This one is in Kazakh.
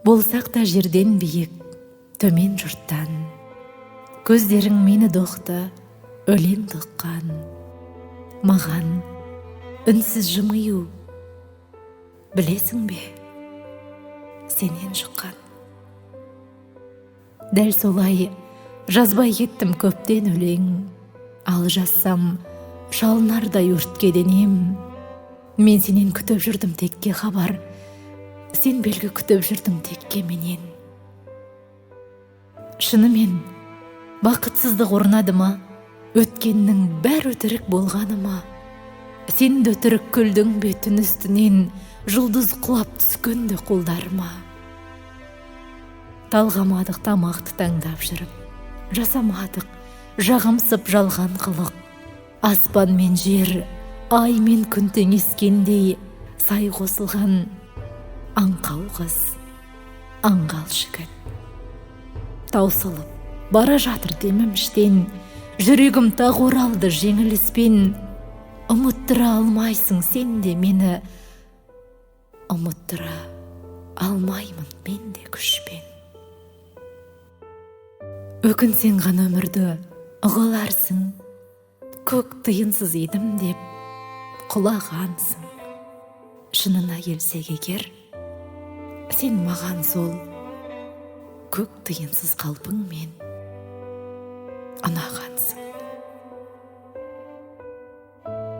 Болсақ та жерден биік, төмен жұрттан. Көздерің мені доқты, өлең тұққан. Маған үнсіз жымию, білесің бе, сенен жұққан. Дәл солай жазбай кеттім көптен өлең, ал жазсам шалынардай өртке денем. Мен сенен күтіп жүрдім текке хабар, сен белгі күтіп жүрдің текке менен. Шынымен бақытсыздық орнады ма, өткеннің бәр өтірік болғаны ма? Сен де өтірік күлдің бе түн үстінен, жұлдыз құлап түскенді қолдарыма? Талғамадық тамақты таңдап жүріп, жасамадық жағымсып жалған қылық. Аспан мен жер, ай мен күн теңескендей, сай қосылған аңқау қыз, аңғал жігіт. Таусылып бара жатыр демім іштен, жүрегім тағы оралды жеңіліспен. Ұмыттыра алмайсың сен де мені, ұмыттыра алмаймын мен де күшпен. Өкінсең ғана өмірді ұғыларсың, көк тиынсыз едім деп құлағансың. Шынына келсек егер, сен маған сол көк тиынсыз қалпыңмен ұнаған.